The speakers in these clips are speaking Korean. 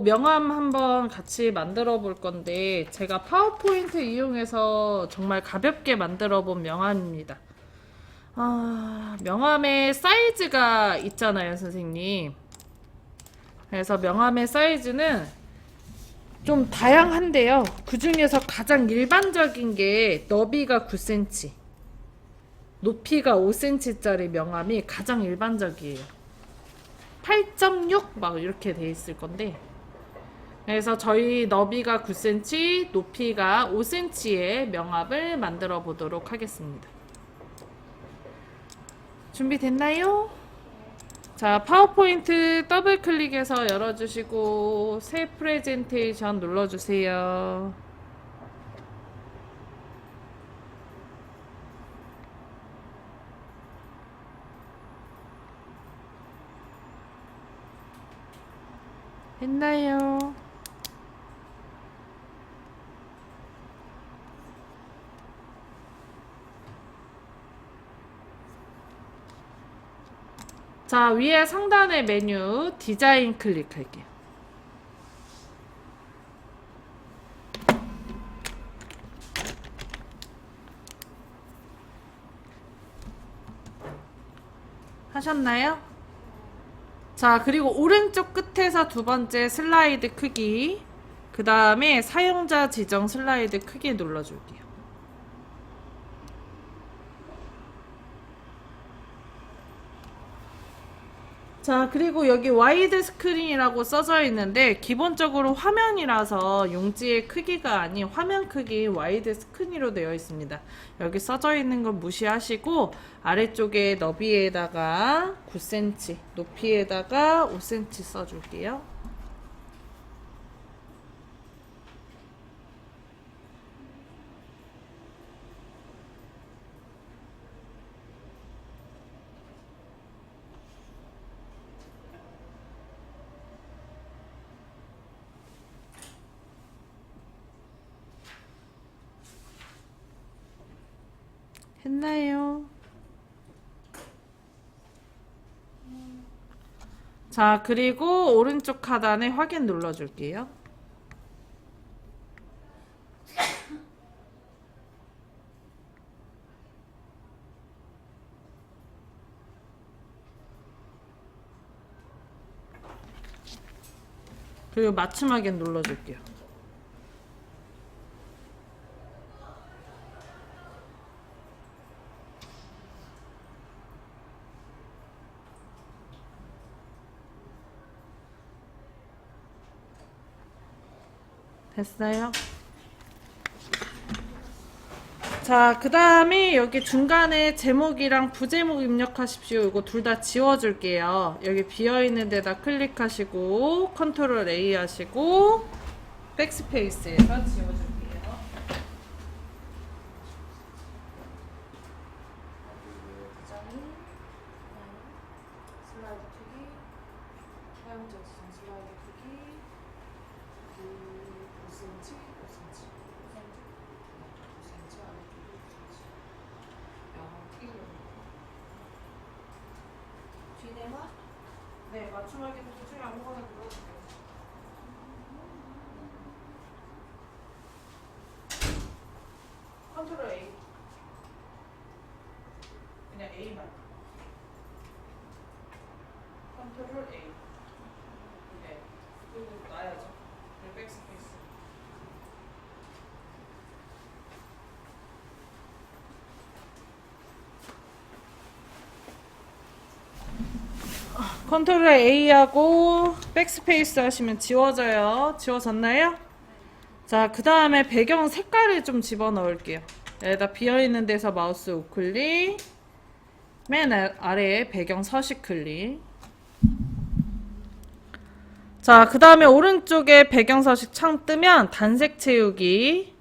명함 한번 같이 만들어 볼 건데 제가 파워포인트 이용해서 정말 가볍게 만들어 본 명함입니다. 명함의 사이즈가 있잖아요, 선생님. 그래서 명함의 사이즈는 좀 다양한데요. 그 중에서 가장 일반적인 게 너비가 9cm, 높이가 5cm짜리 명함이 가장 일반적이에요. 8.6 막 이렇게 돼 있을 건데, 그래서 저희 너비가 9cm, 높이가 5cm의 명압을 만들어 보도록 하겠습니다. 준비됐나요? 자, 파워포인트 더블 클릭해서 열어주시고 새 프레젠테이션 눌러주세요. 했나요? 자, 위에 상단의 메뉴 디자인 클릭할게요. 하셨나요? 자, 그리고 오른쪽 끝에서 두 번째 슬라이드 크기, 그 다음에 사용자 지정 슬라이드 크기 눌러줄게요. 자, 그리고 여기 와이드 스크린이라고 써져 있는데 기본적으로 화면이라서 용지의 크기가 아닌 화면 크기 와이드 스크린으로 되어 있습니다. 여기 써져 있는 건 무시하시고 아래쪽에 너비에다가 9cm, 높이에다가 5cm 써줄게요. 했나요? 자, 그리고 오른쪽 하단에 확인 눌러줄게요. 그리고 맞춤 확인 눌러줄게요. 됐어요? 자, 그 다음에 여기 중간에 제목이랑 부제목 입력하십시오. 이거 둘 다 지워줄게요. 여기 비어있는 데다 클릭하시고 컨트롤 A 하시고 백스페이스에서 지워줄게요. 슬라이드 크기, 사용자 지정 슬라이드 크기, 5cm, 5cm, 5cm, 아래쪽에 5cm. 뒤에만? 네, 맞춤하기도 그 중에 아무거나 눌러주세요. 컨트롤 A. 그냥 A만. 컨트롤 A. 네. 그리고 놔야죠. 그리고 백스페이스. 컨트롤 A하고 백스페이스 하시면 지워져요. 지워졌나요? 자, 그 다음에 배경 색깔을 좀 집어넣을게요. 여기다 비어있는 데서 마우스 우클릭, 맨 아래에 배경 서식 클릭. 자, 그 다음에 오른쪽에 배경 서식 창 뜨면 단색 채우기,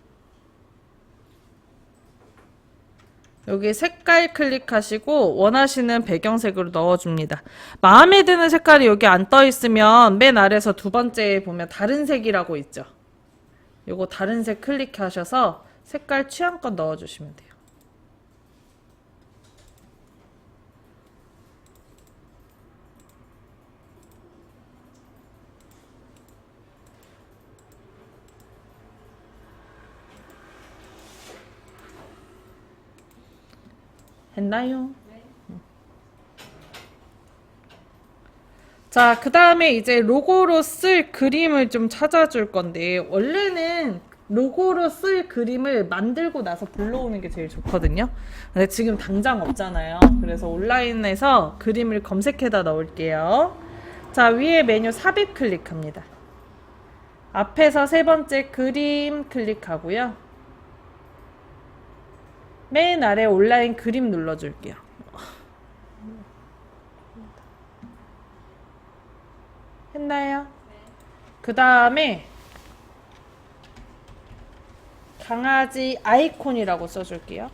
여기 색깔 클릭하시고 원하시는 배경색으로 넣어줍니다. 마음에 드는 색깔이 여기 안 떠 있으면 맨 아래에서 두 번째에 보면 다른 색이라고 있죠. 요거 다른 색 클릭하셔서 색깔 취향껏 넣어주시면 돼요. 됐나요? 자, 그 다음에 이제 로고로 쓸 그림을 좀 찾아줄 건데, 원래는 로고로 쓸 그림을 만들고 나서 불러오는 게 제일 좋거든요. 근데 지금 당장 없잖아요. 그래서 온라인에서 그림을 검색해다 넣을게요. 자, 위에 메뉴 삽입 클릭합니다. 앞에서 세 번째 그림 클릭하고요. 맨 아래 온라인 그림 눌러줄게요. 했나요? 그 다음에 강아지 아이콘이라고 써줄게요.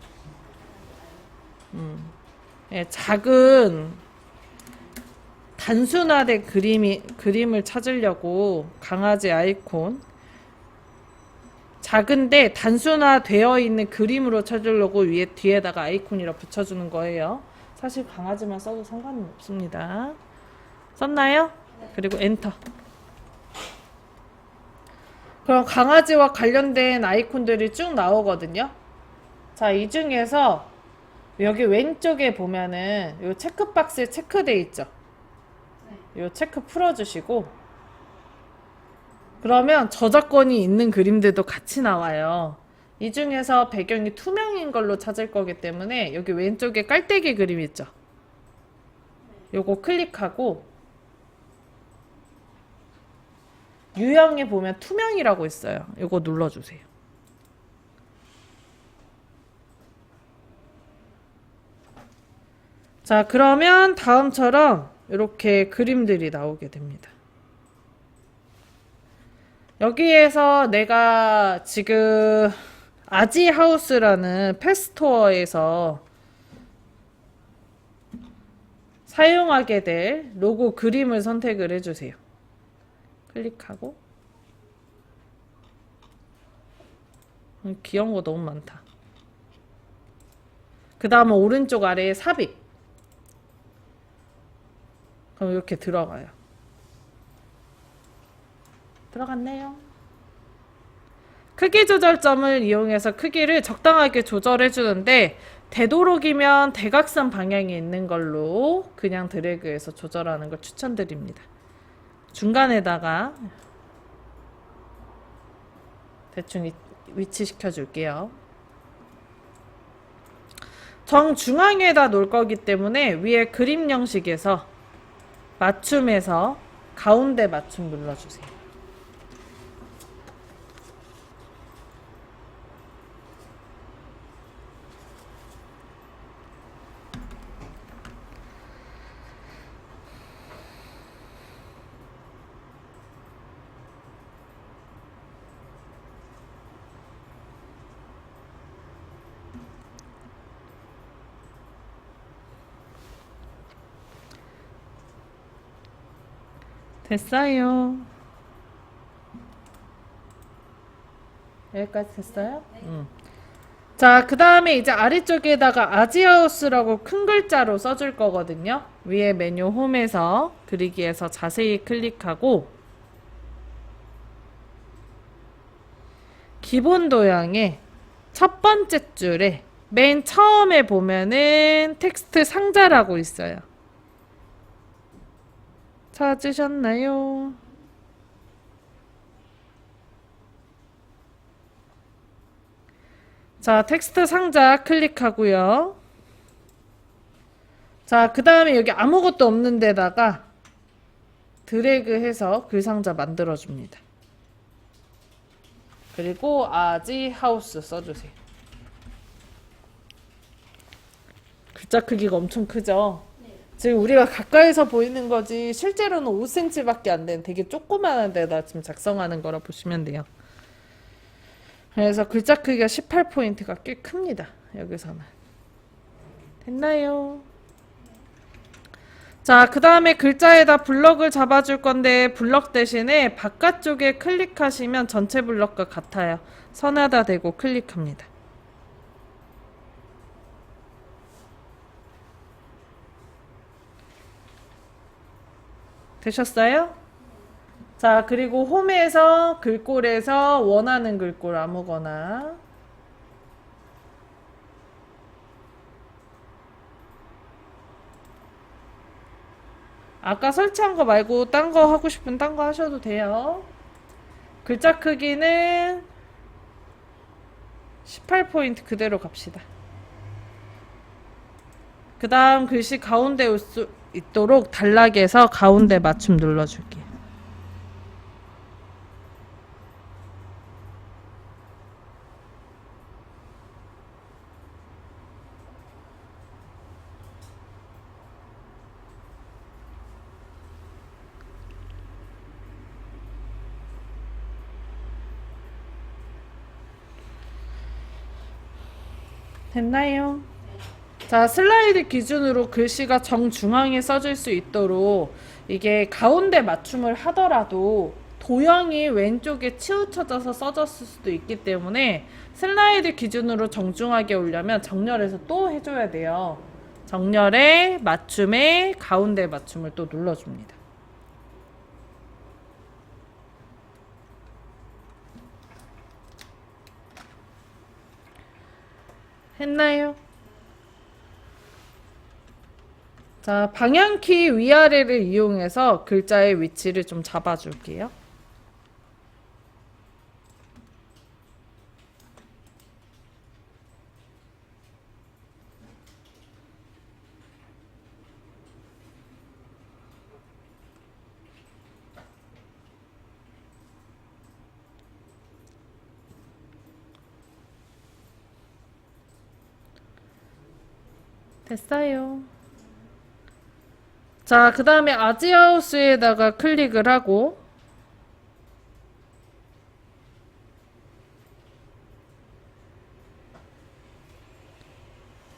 예, 작은 단순화된 그림을 찾으려고 강아지 아이콘, 작은데 단순화되어 있는 그림으로 찾으려고 위에 뒤에다가 아이콘이라 붙여주는 거예요. 사실 강아지만 써도 상관은 없습니다. 썼나요? 그리고 엔터. 그럼 강아지와 관련된 아이콘들이 쭉 나오거든요. 자, 이 중에서 여기 왼쪽에 보면은 요 체크박스에 체크돼 있죠. 요 체크 풀어주시고, 그러면 저작권이 있는 그림들도 같이 나와요. 이 중에서 배경이 투명인 걸로 찾을 거기 때문에 여기 왼쪽에 깔때기 그림 있죠. 요거 클릭하고 유형에 보면 투명이라고 있어요. 요거 눌러주세요. 자, 그러면 다음처럼 이렇게 그림들이 나오게 됩니다. 여기에서 내가 지금 아지하우스라는 펫스토어에서 사용하게 될 로고 그림을 선택을 해주세요. 클릭하고, 귀여운 거 너무 많다. 그 다음은 오른쪽 아래에 삽입. 그럼 이렇게 들어가요. 들어갔네요. 크기 조절점을 이용해서 크기를 적당하게 조절해 주는데, 되도록이면 대각선 방향이 있는 걸로 그냥 드래그해서 조절하는 걸 추천드립니다. 중간에다가 대충 위치시켜 줄게요. 정중앙에다 놓을 거기 때문에 위에 그림 형식에서 맞춤에서 가운데 맞춤 눌러주세요. 됐어요. 여기까지 됐어요? 네. 자, 그 다음에 이제 아래쪽에다가 아지하우스라고 큰 글자로 써줄 거거든요. 위에 메뉴 홈에서 그리기에서 자세히 클릭하고, 기본 도형의 첫 번째 줄에 맨 처음에 보면은 텍스트 상자라고 있어요. 찾으셨나요? 자, 텍스트 상자 클릭하고요. 자, 그 다음에 여기 아무것도 없는 데다가 드래그해서 글상자 만들어줍니다. 그리고 아지하우스 써주세요. 글자 크기가 엄청 크죠? 지금 우리가 가까이서 보이는 거지 실제로는 5cm밖에 안 되는 되게 조그마한 데다 지금 작성하는 거라 보시면 돼요. 그래서 글자 크기가 18포인트가 꽤 큽니다. 여기서는. 됐나요? 자, 그 다음에 글자에다 블럭을 잡아줄 건데 블럭 대신에 바깥쪽에 클릭하시면 전체 블럭과 같아요. 선하다 대고 클릭합니다. 되셨어요? 자, 그리고 홈에서 글꼴에서 원하는 글꼴 아무거나 아까 설치한 거 말고 딴 거 하고 싶은 딴 거 하셔도 돼요. 글자 크기는 18포인트 그대로 갑시다. 그 다음 글씨 가운데 올 수 있도록 단락에서 가운데 맞춤 눌러줄게요. 됐나요? 자, 슬라이드 기준으로 글씨가 정중앙에 써질 수 있도록 이게 가운데 맞춤을 하더라도 도형이 왼쪽에 치우쳐져서 써졌을 수도 있기 때문에 슬라이드 기준으로 정중하게 오려면 정렬해서 또 해줘야 돼요. 정렬에 맞춤에 가운데 맞춤을 또 눌러줍니다. 했나요? 자, 방향키 위아래를 이용해서 글자의 위치를 좀 잡아줄게요. 됐어요. 자, 그 다음에 아지하우스에다가 클릭을 하고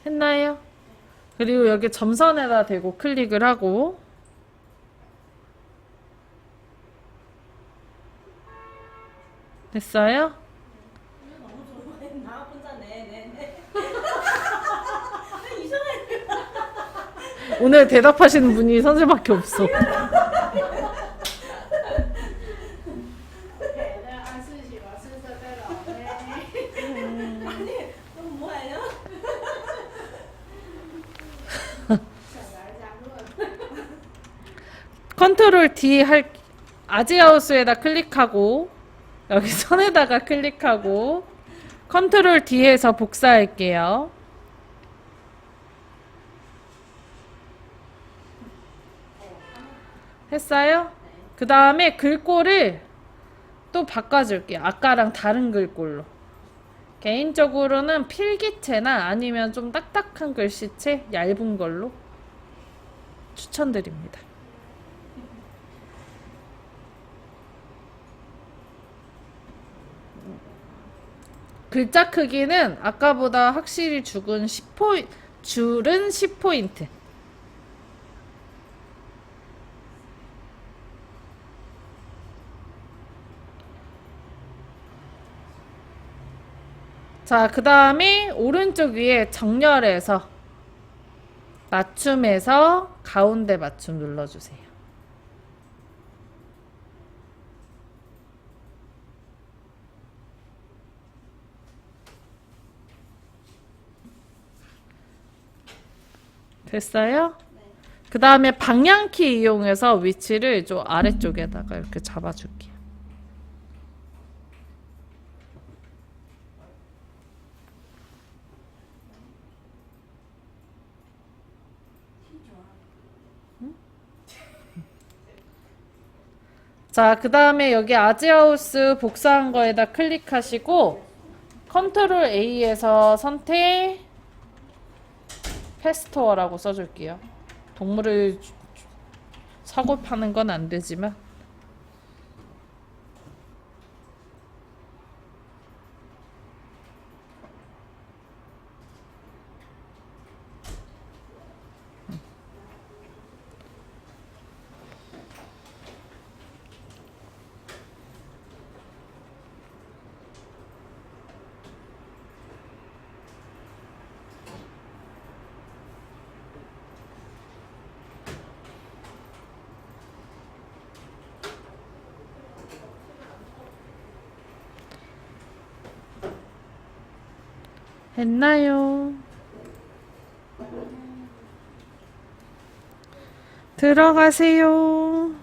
했나요? 그리고 여기 점선에다 대고 클릭을 하고 됐어요? 나 혼자 네네네. 오늘 대답하시는 분이 선생님밖에 없어. 아니, 넌 뭐예요? 컨트롤 D 할 아지하우스에다 클릭하고 여기 선에다가 클릭하고 컨트롤 D에서 복사할게요. 했어요? 그 다음에 글꼴을 또 바꿔줄게요. 아까랑 다른 글꼴로. 개인적으로는 필기체나 아니면 좀 딱딱한 글씨체 얇은 걸로 추천드립니다. 글자 크기는 아까보다 확실히 줄은 10포인트. 자, 그 다음에 오른쪽 위에 정렬해서 맞춤해서 가운데 맞춤 눌러주세요. 됐어요? 그 다음에 방향키 이용해서 위치를 좀 아래쪽에다가 이렇게 잡아줄게요. 자, 그 다음에 여기 아지하우스 복사한 거에다 클릭하시고 컨트롤 A에서 선택 페스토어라고 써줄게요. 동물을 사고 파는 건 안 되지만 했나요? 들어가세요.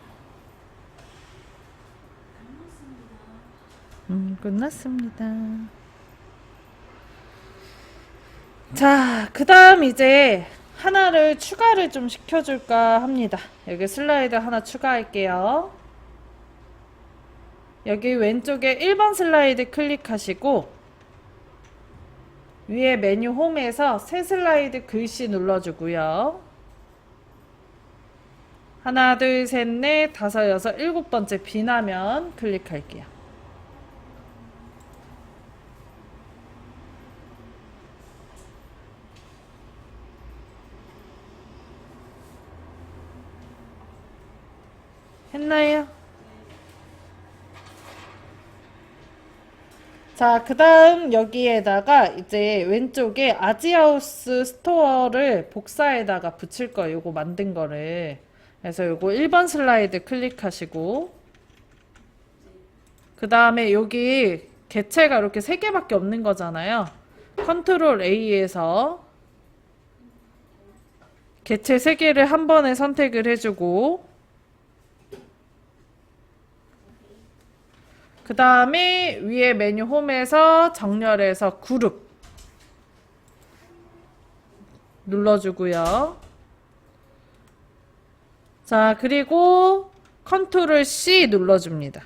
끝났습니다. 자, 그 다음 이제 하나를 추가를 좀 시켜줄까 합니다. 여기 슬라이드 하나 추가할게요. 여기 왼쪽에 1번 슬라이드 클릭하시고 위에 메뉴 홈에서 새 슬라이드 글씨 눌러주고요. 하나, 둘, 셋, 넷, 다섯, 여섯, 일곱 번째 비나면 클릭할게요. 했나요? 자, 그 다음 여기에다가 이제 왼쪽에 아지하우스 스토어를 복사에다가 붙일 거예요. 요거 만든 거를. 그래서 요거 1번 슬라이드 클릭하시고 그 다음에 여기 개체가 이렇게 3개밖에 없는 거잖아요. 컨트롤 A에서 개체 3개를 한 번에 선택을 해주고 그 다음에 위에 메뉴 홈에서 정렬해서 그룹 눌러주고요. 자, 그리고 컨트롤 C 눌러줍니다.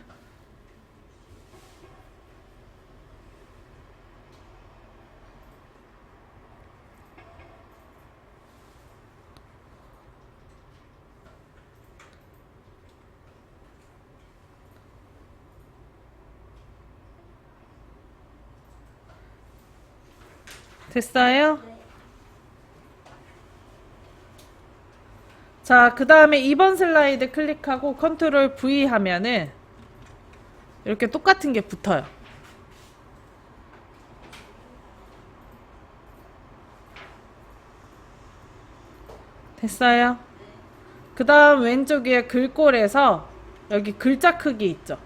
됐어요? 자, 그 다음에 2번 슬라이드 클릭하고 컨트롤 V 하면은 이렇게 똑같은 게 붙어요. 됐어요? 그 다음 왼쪽 위에 글꼴에서 여기 글자 크기 있죠?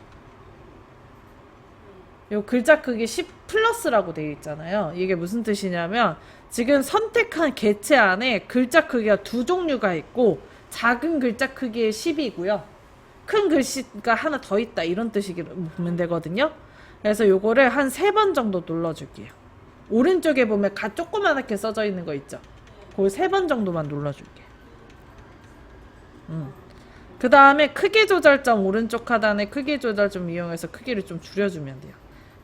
요 글자 크기 10 플러스라고 되어 있잖아요. 이게 무슨 뜻이냐면 지금 선택한 개체 안에 글자 크기가 2종류가 있고 작은 글자 크기의 10이고요. 큰 글씨가 하나 더 있다 이런 뜻이기로 보면 되거든요. 그래서 요거를 한 3번 정도 눌러줄게요. 오른쪽에 보면 조그맣게 써져 있는 거 있죠? 그걸 3번 정도만 눌러줄게요. 그 다음에 크기 조절점 오른쪽 하단에 크기 조절 좀 이용해서 크기를 좀 줄여주면 돼요.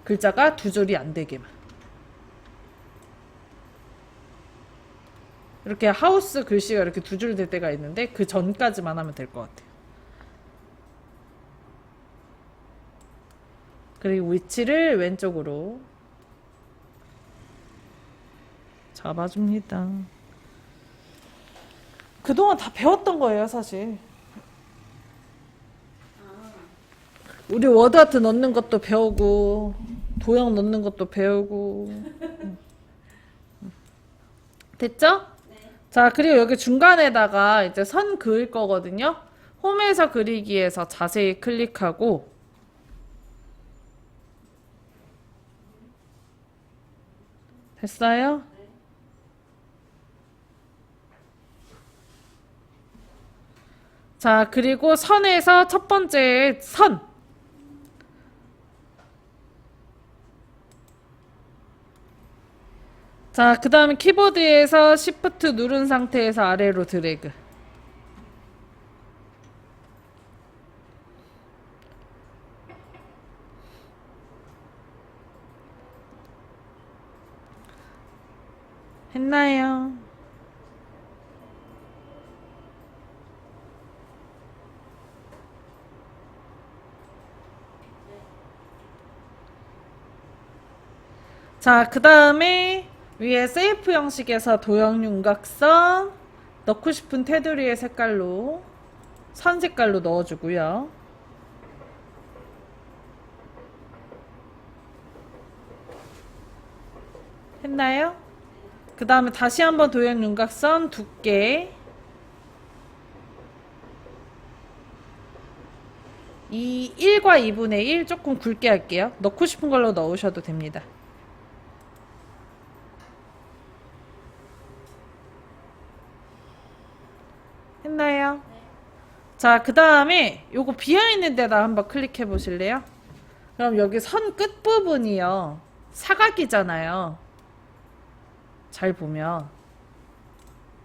글자가 2줄이 안 되게만. 이렇게 하우스 글씨가 이렇게 2줄 될 때가 있는데 그 전까지만 하면 될 것 같아요. 그리고 위치를 왼쪽으로 잡아줍니다. 그동안 다 배웠던 거예요, 사실. 우리 워드아트 넣는 것도 배우고 도형 넣는 것도 배우고 됐죠? 네. 자, 그리고 여기 중간에다가 이제 선 그을 거거든요. 홈에서 그리기에서 자세히 클릭하고 됐어요? 자, 그리고 선에서 첫 번째 선. 자, 그 다음에 키보드에서 Shift 누른 상태에서 아래로 드래그. 했나요? 자, 그 다음에 위에 세이프 형식에서 도형 윤곽선 넣고 싶은 테두리의 색깔로 선 색깔로 넣어주고요. 했나요? 그 다음에 다시 한번 도형 윤곽선 두께 이 1과 2분의 1 조금 굵게 할게요. 넣고 싶은 걸로 넣으셔도 됩니다. 했나요? 네. 자, 그 다음에 요거 비어있는 데다 한번 클릭해 보실래요? 그럼 여기 선 끝부분이요. 사각이잖아요. 잘 보면.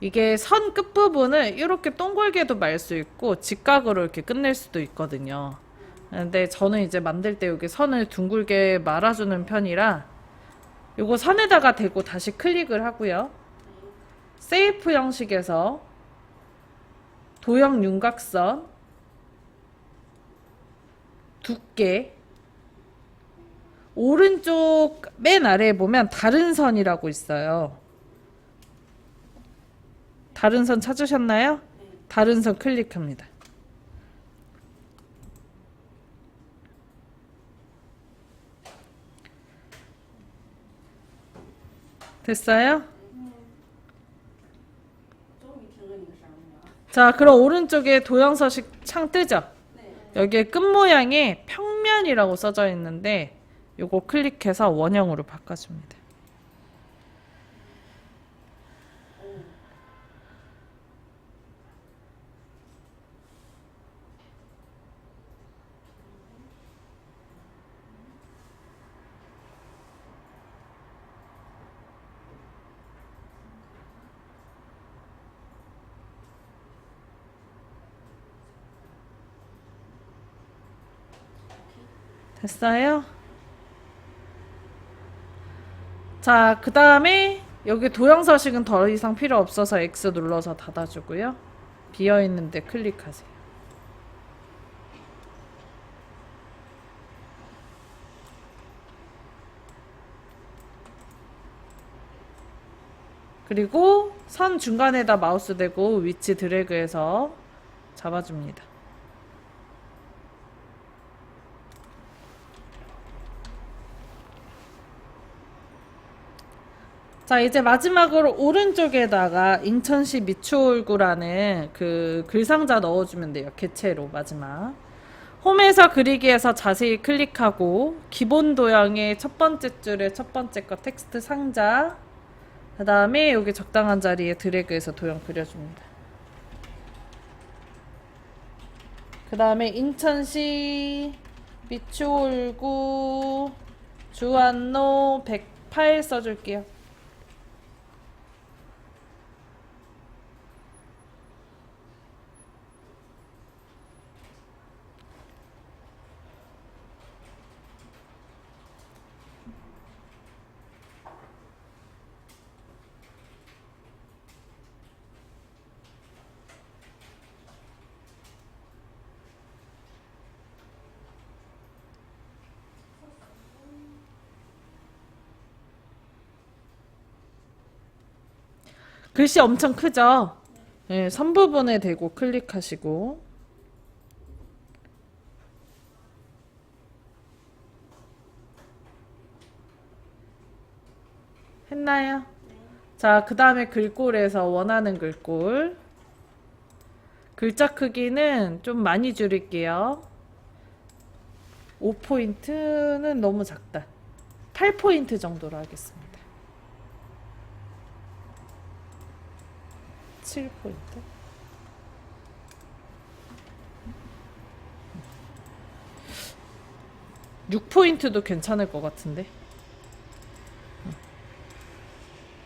이게 선 끝부분을 이렇게 동글게도 말 수 있고 직각으로 이렇게 끝낼 수도 있거든요. 근데 저는 이제 만들 때 여기 선을 둥글게 말아주는 편이라 요거 선에다가 대고 다시 클릭을 하고요. 세이프 형식에서 도형 윤곽선 두께 오른쪽 맨 아래에 보면 다른 선이라고 있어요. 다른 선 찾으셨나요? 다른 선 클릭합니다. 됐어요? 자, 그럼 오른쪽에 도형 서식 창 뜨죠? 여기에 끝 모양이 평면이라고 써져 있는데 요거 클릭해서 원형으로 바꿔줍니다. 됐어요? 자, 그 다음에 여기 도형 서식은 더 이상 필요 없어서 X 눌러서 닫아주고요. 비어있는데 클릭하세요. 그리고 선 중간에다 마우스 대고 위치 드래그해서 잡아줍니다. 자, 이제 마지막으로 오른쪽에다가 인천시 미추홀구라는 그 글상자 넣어주면 돼요. 개체로 마지막. 홈에서 그리기에서 자세히 클릭하고 기본 도형의 첫 번째 줄에 첫 번째 거 텍스트 상자 그 다음에 여기 적당한 자리에 드래그해서 도형 그려줍니다. 그 다음에 인천시 미추홀구 주안로 108 써줄게요. 글씨 엄청 크죠? 네, 선 부분에 대고 클릭하시고 했나요? 자, 그 다음에 글꼴에서 원하는 글꼴 글자 크기는 좀 많이 줄일게요. 5포인트는 너무 작다. 8포인트 정도로 하겠습니다. 7포인트. 6포인트도 괜찮을 것 같은데.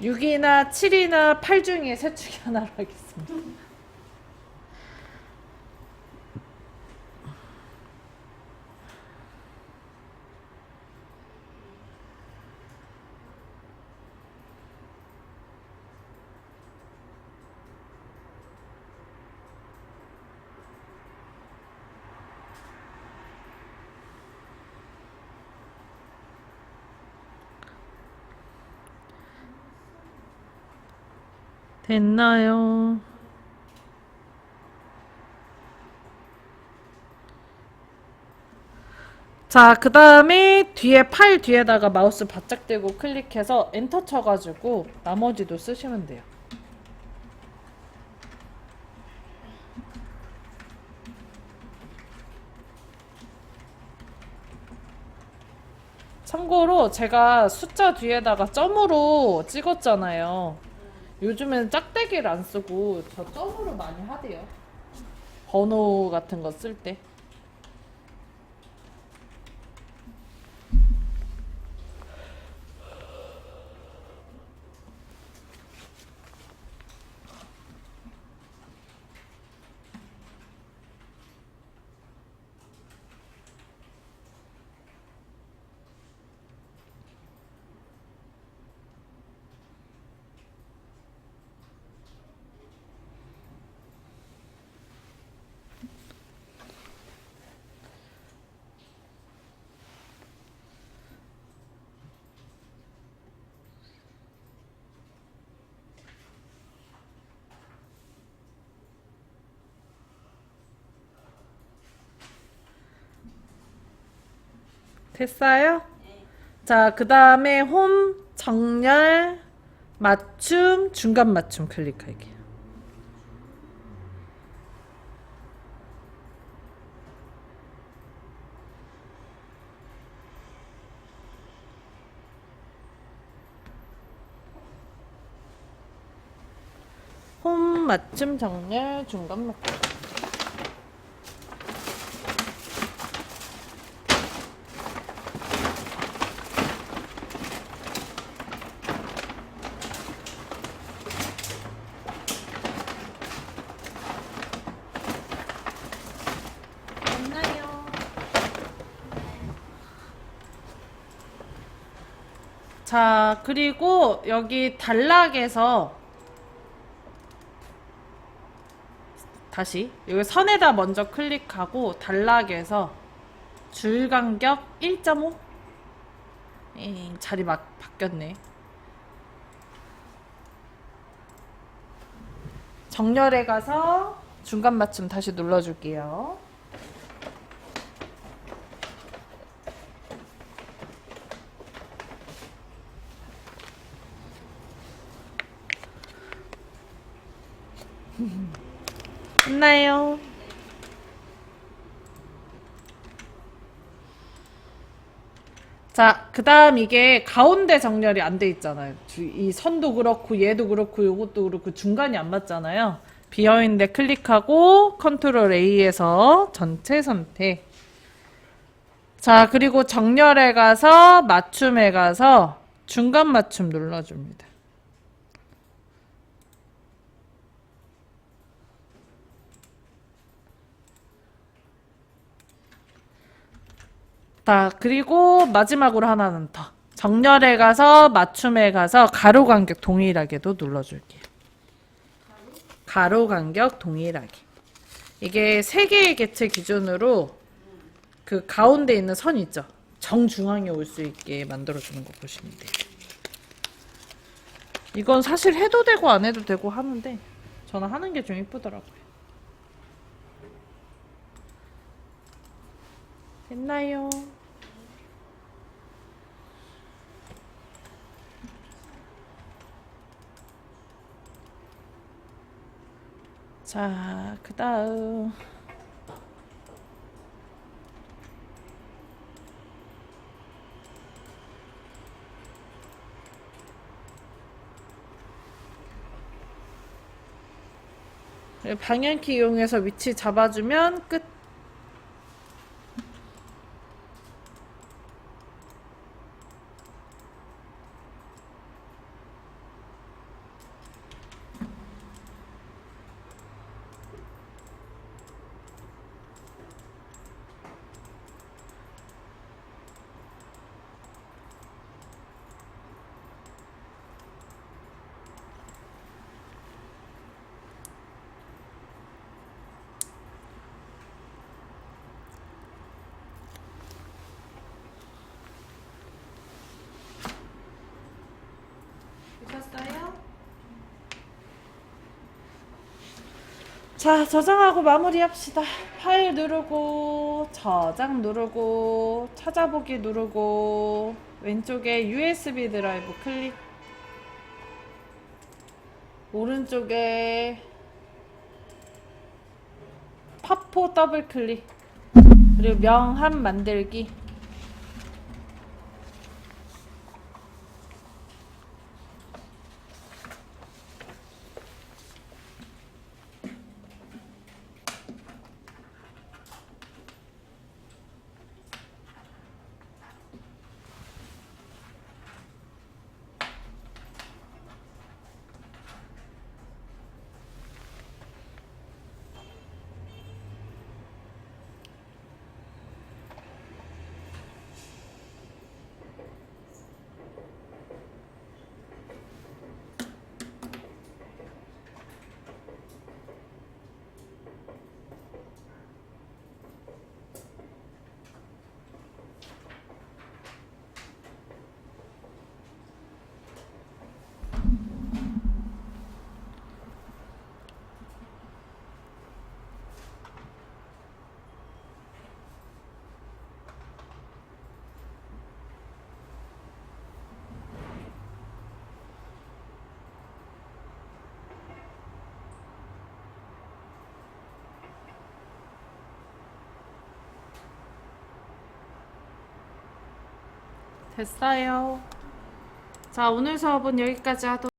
6이나 7이나 8 중에 셋 중에 하나로 하겠습니다. 됐나요? 자, 그 다음에 뒤에 팔 뒤에다가 마우스 바짝 대고 클릭해서 엔터 쳐가지고 나머지도 쓰시면 돼요. 참고로 제가 숫자 뒤에다가 점으로 찍었잖아요. 요즘엔 짝대기를 안 쓰고 저 점으로 많이 하대요. 번호 같은 거 쓸 때. 됐어요? 자, 그 다음에 홈, 정렬, 맞춤, 중간 맞춤 클릭할게요. 홈, 맞춤, 정렬, 중간 맞춤. 됐나요? 자, 그리고 여기 단락에서 다시 여기 선에다 먼저 클릭하고 단락에서 줄 간격 1.5 자리 막 바뀌었네. 정렬에 가서 중간 맞춤 다시 눌러줄게요. 됐나요? 자, 그 다음 이게 가운데 정렬이 안 돼 있잖아요. 이 선도 그렇고 얘도 그렇고 요것도 그렇고 중간이 안 맞잖아요. 비어있는데 클릭하고 컨트롤 A에서 전체 선택. 자, 그리고 정렬에 가서 맞춤에 가서 중간 맞춤 눌러줍니다. 자, 그리고 마지막으로 하나는 더. 정렬에 가서 맞춤에 가서 가로 간격 동일하게도 눌러줄게요. 가로 간격 동일하게. 이게 3개의 객체 기준으로 그 가운데 있는 선 있죠? 정중앙에 올 수 있게 만들어주는 거 보시면 돼요. 이건 사실 해도 되고 안 해도 되고 하는데 저는 하는 게 좀 이쁘더라고요. 됐나요? 자, 그 다음 방향키 이용해서 위치 잡아주면 끝. 되셨어요? 자, 저장하고 마무리합시다. 파일 누르고 저장 누르고 찾아보기 누르고 왼쪽에 USB 드라이브 클릭, 오른쪽에 파포 더블 클릭, 그리고 명함 만들기. 됐어요. 자, 오늘 수업은 여기까지 하도록